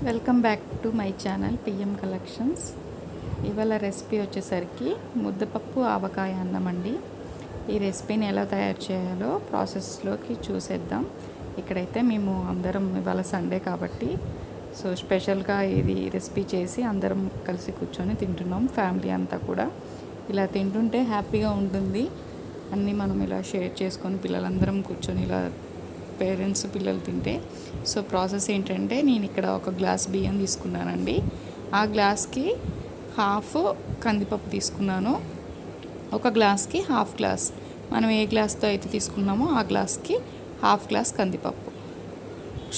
Welcome back to my channel PM collections. ఇవాళ recipe వచ్చేసరికి ముద్దపప్పు ఆవకాయ అన్నం అండి. ఈ రెసిపీని ఎలా తయారు చేయాలో ప్రాసెస్లోకి చూసేద్దాం. ఇక్కడైతే మేము అందరం ఇవాళ సండే కాబట్టి స్పెషల్గా ఇది రెసిపీ చేసి అందరం కలిసి కూర్చొని తింటున్నాం. ఫ్యామిలీ అంతా కూడా ఇలా తింటుంటే హ్యాపీగా ఉంటుంది. అన్నీ మనం ఇలా షేర్ చేసుకొని పిల్లలందరం కూర్చొని ఇలా పేరెంట్స్ పిల్లలు తింటే. ప్రాసెస్ ఏంటంటే, నేను ఇక్కడ ఒక గ్లాస్ బియ్యం తీసుకున్నానండి. ఆ గ్లాస్కి హాఫ్ కందిపప్పు తీసుకున్నాను. ఒక గ్లాస్కి హాఫ్ గ్లాస్, మనం ఏ గ్లాస్తో అయితే తీసుకున్నామో ఆ గ్లాస్కి హాఫ్ గ్లాస్ కందిపప్పు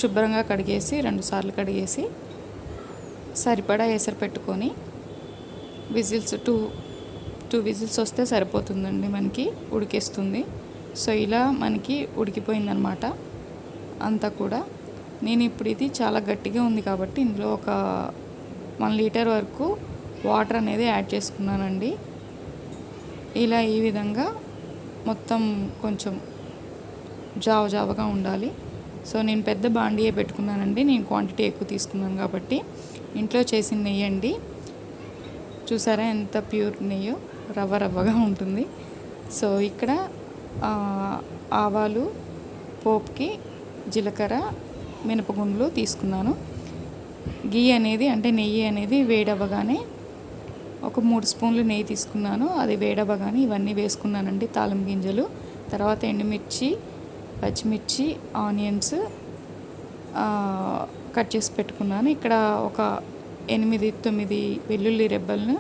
శుభ్రంగా కడిగేసి 2 సార్లు కడిగేసి సరిపడా ఎసరు పెట్టుకొని విజిల్స్ టూ విజిల్స్ వస్తే సరిపోతుందండి, మనకి ఉడికేస్తుంది. ఇలా మనకి ఉడికిపోయిందనమాట అంతా కూడా. నేను ఇప్పుడు ఇది చాలా గట్టిగా ఉంది కాబట్టి ఇందులో ఒక 1 లీటర్ వరకు వాటర్ అనేది యాడ్ చేసుకున్నానండి. ఇలా ఈ విధంగా మొత్తం కొంచెం జావగా ఉండాలి. నేను పెద్ద బాండియే పెట్టుకున్నానండి. నేను క్వాంటిటీ ఎక్కువ తీసుకున్నాను కాబట్టి. ఇంట్లో చేసిన నెయ్యి అండి, చూసారా ఎంత ప్యూర్ నెయ్యో, రవ్వగా ఉంటుంది. ఇక్కడ ఆవాలు, పోపుకి జీలకర్ర, మినపగుండ్లు తీసుకున్నాను. గీ అనేది అంటే నెయ్యి అనేది వేడవ్వగానే ఒక 3 స్పూన్లు నెయ్యి తీసుకున్నాను. అది వేడవ్వగానే ఇవన్నీ వేసుకున్నానండి. తాళం గింజలు, తర్వాత ఎండుమిర్చి, పచ్చిమిర్చి, ఆనియన్స్ కట్ చేసి పెట్టుకున్నాను. ఇక్కడ ఒక 8-9 వెల్లుల్లి రెబ్బలను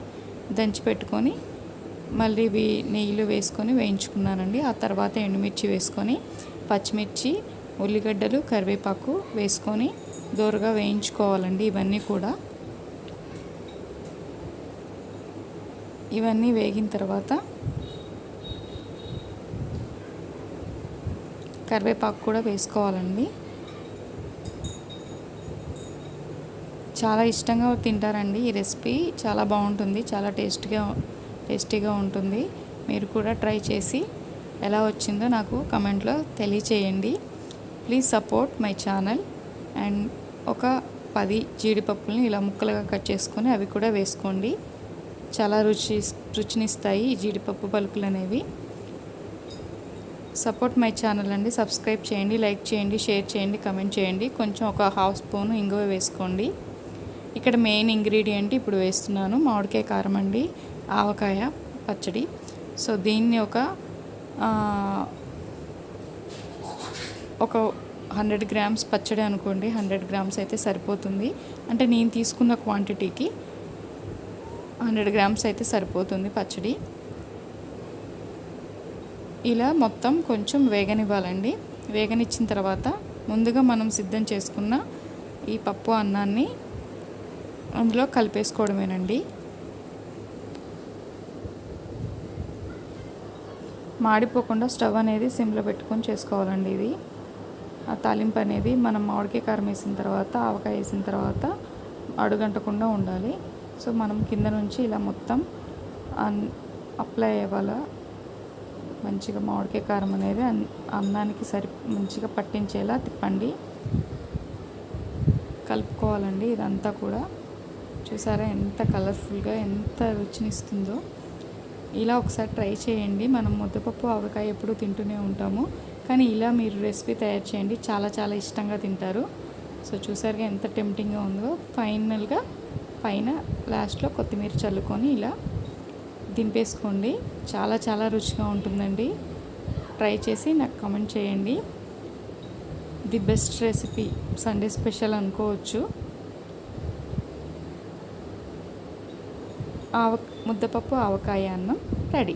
దంచి పెట్టుకొని మళ్ళీ నెయ్యిలో వేసుకొని వేయించుకున్నానండి. ఆ తర్వాత ఎండుమిర్చి వేసుకొని పచ్చిమిర్చి, ఉల్లిగడ్డలు, కరివేపాకు వేసుకొని దోరగా వేయించుకోవాలండి. ఇవన్నీ వేగిన తర్వాత కరివేపాకు కూడా వేసుకోవాలండి. చాలా ఇష్టంగా తింటారండి. ఈ రెసిపీ చాలా బాగుంటుంది, చాలా టేస్టీగా ఉంటుంది. మీరు కూడా ట్రై చేసి ఎలా వచ్చిందో నాకు కమెంట్లో తెలియచేయండి. Please support my channel. And ఒక 10 జీడిపప్పులని ఇలా ముక్కలుగా కట్ చేసుకొని అవి కూడా వేసుకోండి. చాలా రుచినిస్తాయి ఈ జీడిపప్పు పలుకులు అనేవి. సపోర్ట్ మై ఛానల్ అండి. సబ్స్క్రైబ్ చేయండి, లైక్ చేయండి, షేర్ చేయండి, కమెంట్ చేయండి. కొంచెం ఒక హాఫ్ స్పూన్ ఇంగువ వేసుకోండి. ఇక్కడ మెయిన్ ఇంగ్రీడియంట్ ఇప్పుడు వేస్తున్నాను, మామిడికాయ కారం అండి, ఆవకాయ పచ్చడి. దీన్ని ఒక 100 గ్రామ్స్ పచ్చడి అనుకోండి. 100 గ్రామ్స్ అయితే సరిపోతుంది. అంటే నేను తీసుకున్న క్వాంటిటీకి 100 గ్రామ్స్ అయితే సరిపోతుంది పచ్చడి. ఇలా మొత్తం కొంచెం వేగనివ్వాలండి. వేగనిచ్చిన తర్వాత ముందుగా మనం సిద్ధం చేసుకున్న ఈ పప్పు అన్నాన్ని అందులో కలిపేసుకోవడమేనండి. మాడిపోకుండా స్టవ్ అనేది సిమ్లో పెట్టుకొని చేసుకోవాలండి. ఇది ఆ తాలింపు అనేది మనం మామిడికాయ కారం వేసిన తర్వాత, ఆవకాయ వేసిన తర్వాత అడుగంటకుండా ఉండాలి. మనం కింద నుంచి ఇలా మొత్తం అప్లై అవ్వాల. మంచిగా మామిడికాయ కారం అనేది అన్నానికి మంచిగా పట్టించేలా తిప్పండి, కలుపుకోవాలండి. ఇదంతా కూడా చూసారా ఎంత కలర్ఫుల్గా, ఎంత రుచినిస్తుందో. ఇలా ఒకసారి ట్రై చేయండి. మనం ముద్దపప్పు ఆవకాయ ఎప్పుడూ తింటూనే ఉంటాము, కానీ ఇలా మీరు రెసిపీ తయారు చేయండి, చాలా ఇష్టంగా తింటారు. చూసారుగా ఎంత టెంప్టింగ్గా ఉందో. ఫైనల్గా పైన లాస్ట్లో కొత్తిమీర చల్లుకొని ఇలా దింపేసుకోండి. చాలా రుచిగా ఉంటుందండి. ట్రై చేసి నాకు కామెంట్ చేయండి. The best recipe, Sunday special అనుకోవచ్చు. ముద్దపప్పు ఆవకాయ అన్నం రెడీ.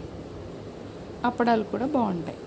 అప్పడాలు కూడా బాగుంటాయి.